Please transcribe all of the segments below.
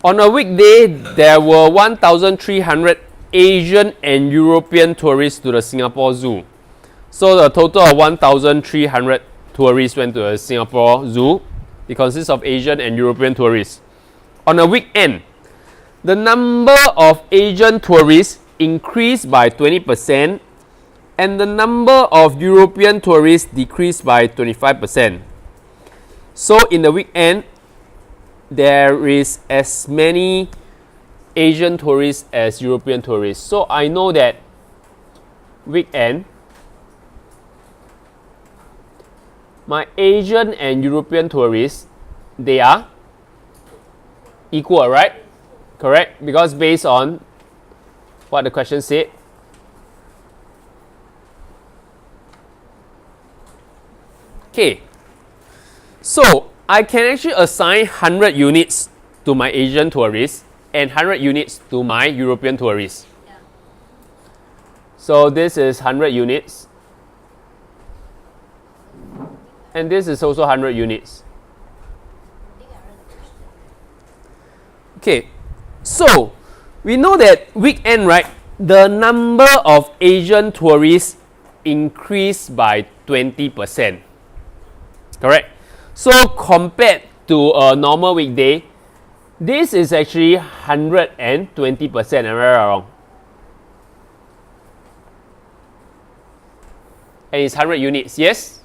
On a weekday, there were 1,300 Asian and European tourists to the Singapore Zoo. So the total of 1,300 tourists went to the Singapore Zoo. It consists of Asian and European tourists. On a weekend, the number of Asian tourists increased by 20% and the number of European tourists decreased by 25%. So in the weekend, there is as many Asian tourists as European tourists. So I know that weekend, my Asian and European tourists, they are equal, right? Correct? Because based on what the question said. Okay. So I can actually assign 100 units to my Asian tourists and 100 units to my European tourists. Yeah. So this is 100 units. And this is also 100 units. Okay, so we know that weekend, right, the number of Asian tourists increased by 20%. Correct? So compared to a normal weekday, this is actually 120%. Am I right or wrong? And it's 100 units, yes?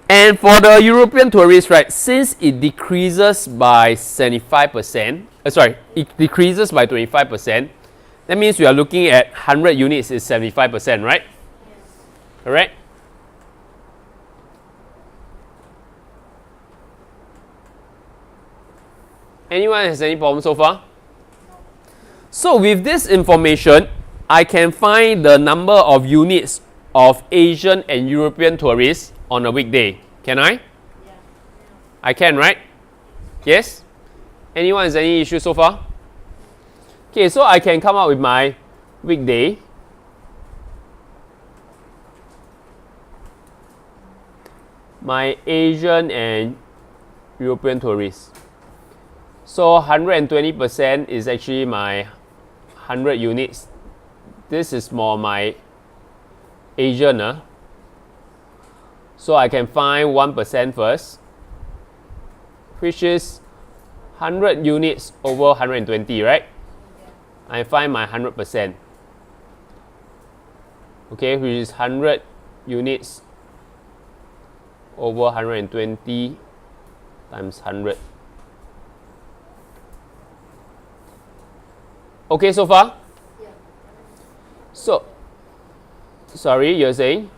And for the European tourists, right, since it decreases by 75%, it decreases by 25%, that means we are looking at 100 units is 75%, right? Yes. Correct? Anyone has any problem so far? So with this information, I can find the number of units of Asian and European tourists on a weekday. Can I? Yeah. I can, right? Yes? Anyone has any issue so far? Okay, so I can come up with my weekday. My Asian and European tourists. So 120% is actually my 100 units. This is more my Asian. So I can find 1% first, which is 100 units over 120, right? I find my 100%. Okay, which is 100 units over 120 times 100. Okay, so far? Yeah. So, sorry, you're saying?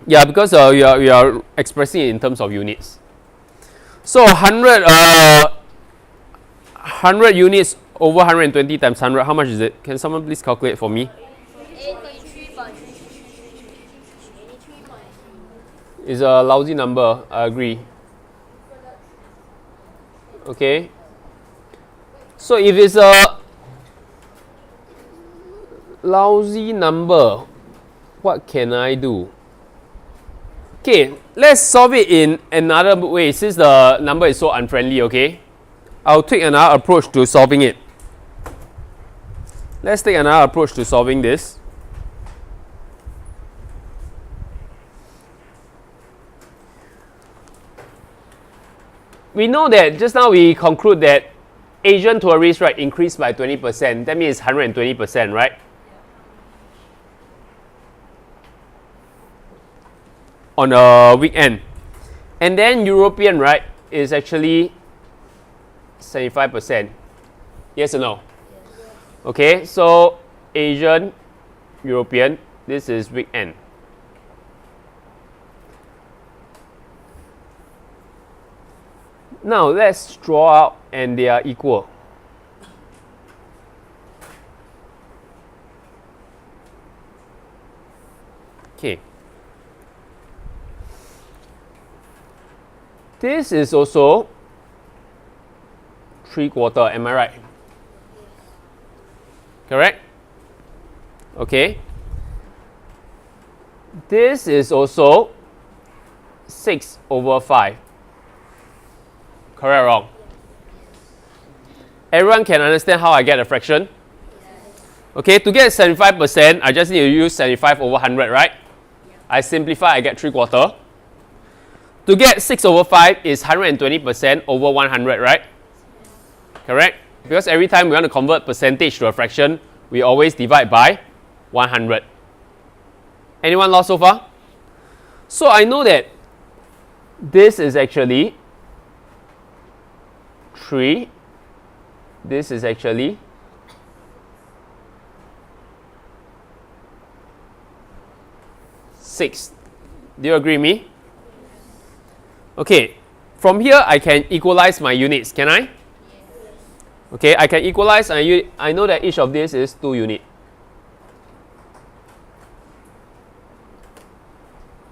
Yeah, because we are expressing it in terms of units. So 100 units over 120 times 100, how much is it? Can someone please calculate for me? 83.3. It's a lousy number, I agree. Okay. So if it's a lousy number, what can I do? Okay, let's solve it in another way since the number is so unfriendly, okay? I'll take another approach to solving it. Let's take another approach to solving this. We know that just now we conclude that Asian tourists, right, increased by 20%. That means 120%, right? On a weekend. And then European, right, is actually 75%. Yes or no? Yes. Okay, so Asian, European, this is weekend. Now let's draw out and they are equal. Okay. This is also 3/4, am I right? Correct? Okay. This is also 6/5. Correct or wrong? Everyone can understand how I get a fraction? Okay, to get 75%, I just need to use 75 over 100, right? I simplify, I get 3/4. To get 6 over 5 is 120% over 100, right? Correct? Because every time we want to convert percentage to a fraction, we always divide by 100. Anyone lost so far? So I know that this is actually 3. This is actually 6. Do you agree with me? Okay, from here I can equalize my units, can I? Okay, I can equalize, and I know that each of these is 2 units.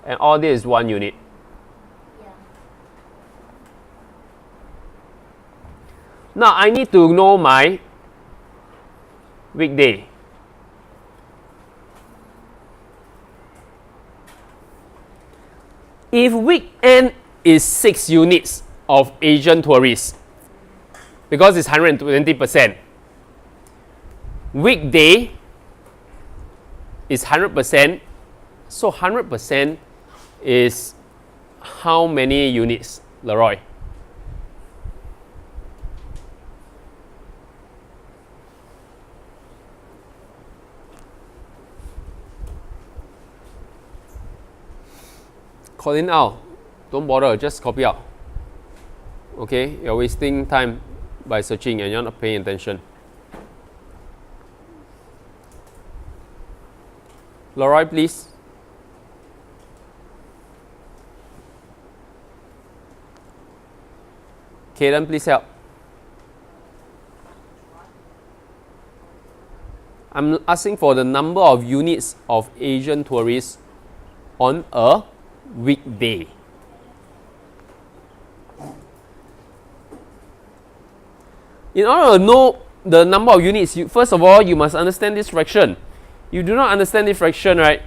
And all this is 1 unit. Now I need to know my weekday. If weekend is 6 units of Asian tourists, because it's 120%, weekday is 100%, so 100% is how many units, Leroy? Call it out. Don't bother, just copy out. Okay, you're wasting time by searching and you're not paying attention. Leroy, please. Kaden, please help. I'm asking for the number of units of Asian tourists on a weekday. In order to know the number of units, first of all, you must understand this fraction. You do not understand this fraction, right?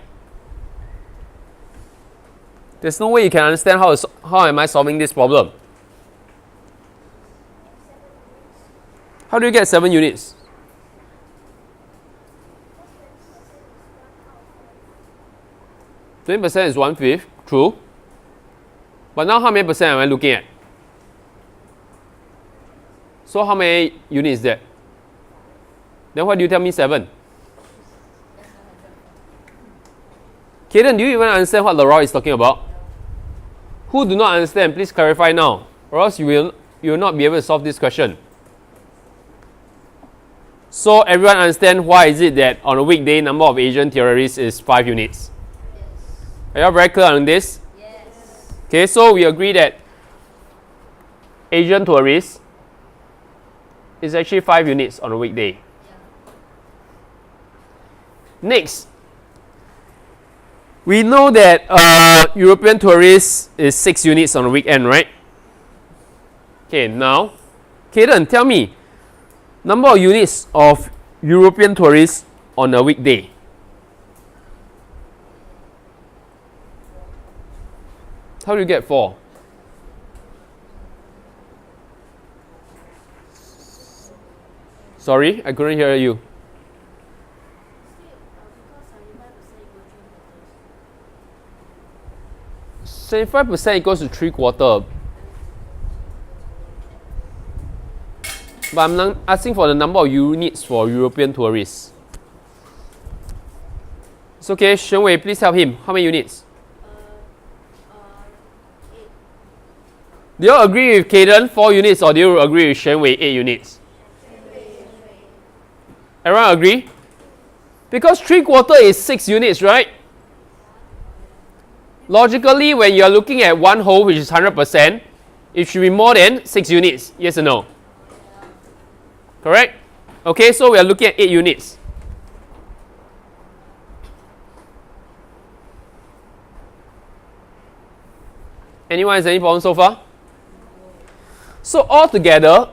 There's no way you can understand how am I solving this problem. How do you get 7 units? %20 is 1/5, true. But now how many percent am I looking at? So how many units is that? Then why do you tell me 7? Kaden, do you even understand what Leroy is talking about? Who do not understand, please clarify now, or else you will not be able to solve this question. So everyone understand why is it that on a weekday number of Asian tourists is 5 units? Are you all very clear on this? Yes. Okay, so we agree that Asian tourists is actually 5 units on a weekday. Yeah. Next, we know that European tourists is 6 units on a weekend, right? Okay, now, Kaden, tell me, number of units of European tourists on a weekday. How do you get 4? Sorry, I couldn't hear you. Because 75% equals to 3/4. But I'm asking for the number of units for European tourists. It's okay, Shen Wei, please help him. How many units? 8. Do you agree with Kaden 4 units, or do you agree with Shen Wei 8 units? Everyone agree? Because 3/4 is 6 units, right? Logically, when you are looking at one whole, which is 100%, it should be more than 6 units. Yes or no? Correct? Okay, so we are looking at 8 units. Anyone has any problem so far? So altogether,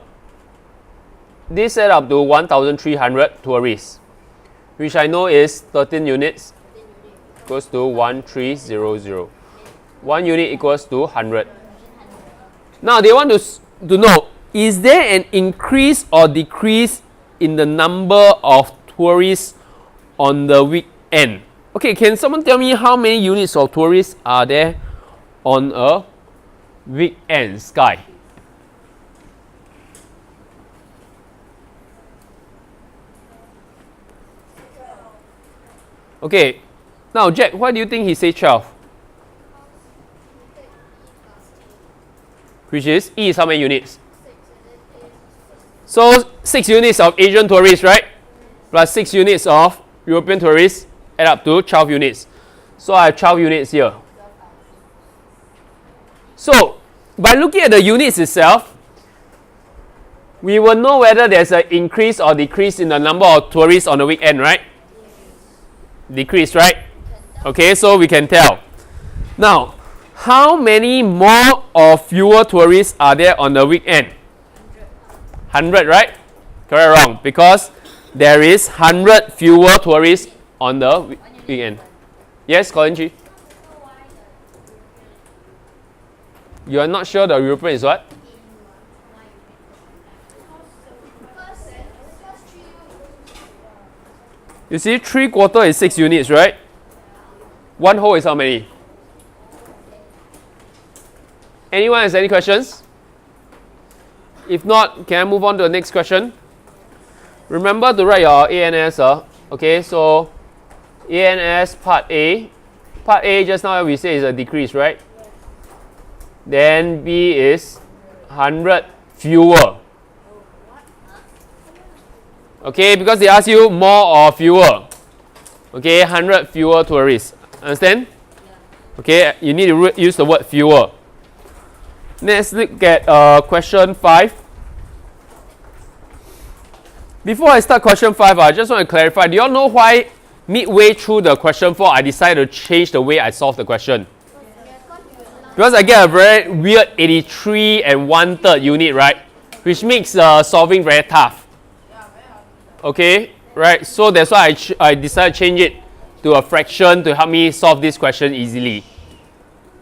this add up to 1,300 tourists, which I know is 13 units equals to 1,300. 1 unit equals to 100. Now they want to to know, is there an increase or decrease in the number of tourists on the weekend? Okay, can someone tell me how many units of tourists are there on a weekend, Sky? Okay, now Jack, why do you think he said 12? Which is, E is how many units? So 6 units of Asian tourists, right? Plus 6 units of European tourists, add up to 12 units. So I have 12 units here. So by looking at the units itself, we will know whether there's an increase or decrease in the number of tourists on the weekend, right? Decrease, right? Okay, so we can tell. Now, how many more or fewer tourists are there on the weekend? 100, right? Correct or wrong? Because there is 100 fewer tourists on the weekend. Yes, Colin Chi? You are not sure the European is what? You see, 3/4 is 6 units, right? 1 whole is how many? Anyone has any questions? If not, can I move on to the next question? Remember to write your ANS. Okay, so ANS part A. Part A just now we say is a decrease, right? Then B is 100 fewer. Okay, because they ask you more or fewer. Okay, 100 fewer tourists. Understand? Okay, you need to use the word fewer. Let's look at question 5. Before I start question 5, I just want to clarify. Do you all know why midway through the question 4, I decided to change the way I solve the question? Because I get a very weird 83 and 1/3 unit, right? Which makes solving very tough. Okay, right? So that's why I decided to change it to a fraction to help me solve this question easily.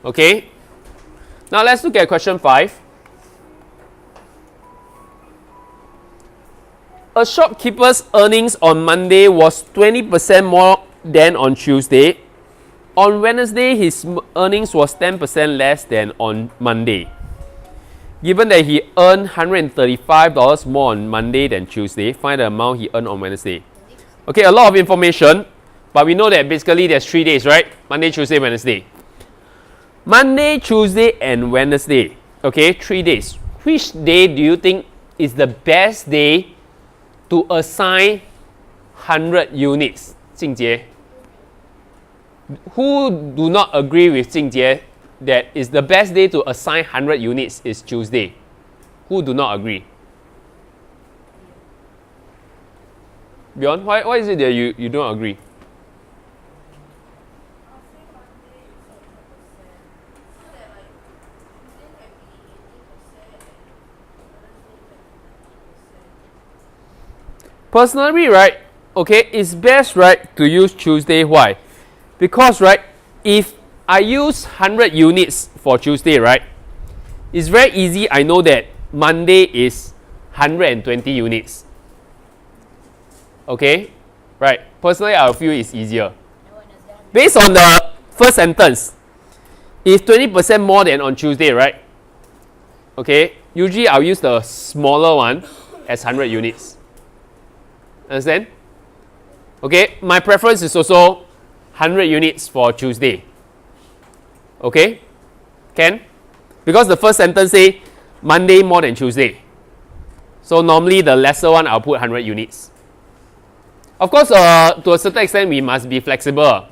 Okay? Now let's look at question 5. A shopkeeper's earnings on Monday was 20% more than on Tuesday. On Wednesday, his earnings was 10% less than on Monday. Given that he earned $135 more on Monday than Tuesday, find the amount he earned on Wednesday. Okay, a lot of information, but we know that basically there's 3 days, right? Monday, Tuesday, Wednesday. Monday, Tuesday, and Wednesday. Okay, 3 days. Which day do you think is the best day to assign 100 units? Jingjie. Who do not agree with Jingjie that is the best day to assign 100 units is Tuesday? Who do not agree? Bjorn, why is it that you don't agree? Personally, right, okay, it's best, right, to use Tuesday. Why? Because, right, if I use 100 units for Tuesday, right, it's very easy. I know that Monday is 120 units. Okay, right. Personally, I feel it's easier. Based on the first sentence, it's 20% more than on Tuesday, right? Okay, usually I'll use the smaller one as 100 units. Understand? Okay, my preference is also 100 units for Tuesday. Okay? Can? Because the first sentence say Monday more than Tuesday. So normally the lesser one I'll put 100 units. Of course, to a certain extent we must be flexible.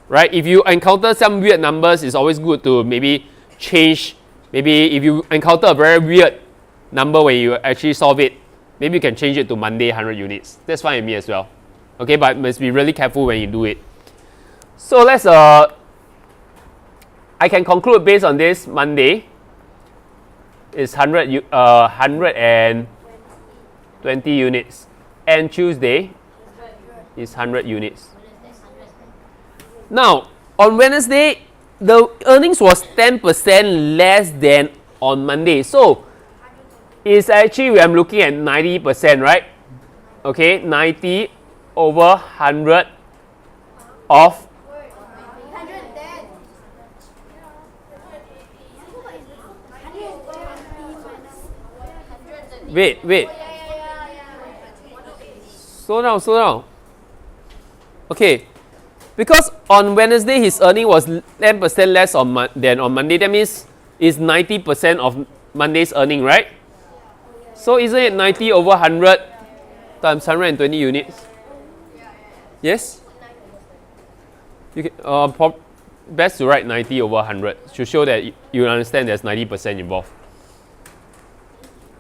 Right? If you encounter some weird numbers, it's always good to maybe change. Maybe if you encounter a very weird number when you actually solve it, maybe you can change it to Monday 100 units. That's fine with me as well. Okay, but must be really careful when you do it. So let's I can conclude based on this. Monday is 120 units, and Tuesday is 100 units. Now on Wednesday, the earnings was 10% less than on Monday. So is actually I'm looking at 90%, right? Okay, 90 over 100 of wait. Slow down. Okay, because on Wednesday his earning was 10% less than on Monday. That means it's 90% of Monday's earning, right? So isn't it 90 over 100 times 120 units? Yes? You can, best to write 90 over 100 to show that you understand there's 90% involved.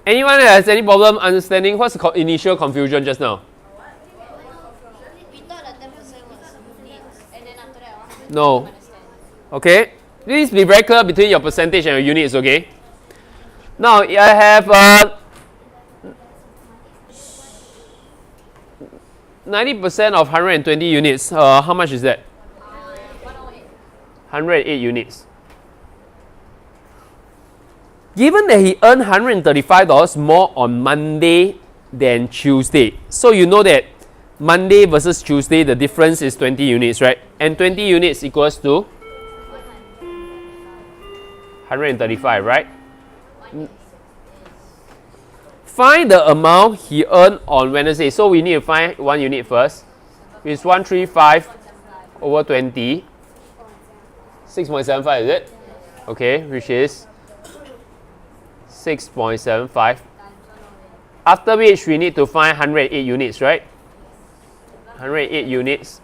Anyone has any problem understanding what's the initial confusion just now? We thought that 10% was units, and then after that, No. Okay. Please be very clear between your percentage and your units, okay? Now I have 90% of 120 units. How much is that? 108 units. Given that he earned $135 more on Monday than Tuesday, so you know that Monday versus Tuesday, the difference is 20 units, right? And 20 units equals to 135, right? Find the amount he earned on Wednesday. So we need to find 1 unit first. It's 135 over 20. 6.75, is it? Okay, which is 6.75. After which we need to find 108 units, right? 108 units,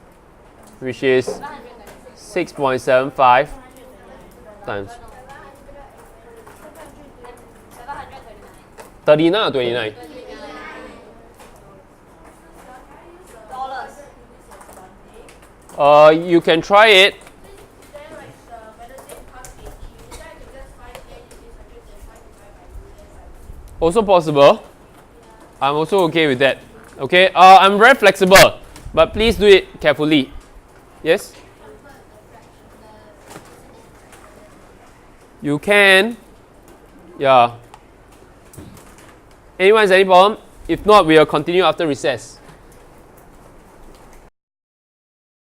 which is 6.75 times 39 or 29? You can try it. Also possible. I'm also okay with that. Okay, I'm very flexible, but please do it carefully. Yes? You can. Yeah. Anyone has any problem? If not, we'll continue after recess.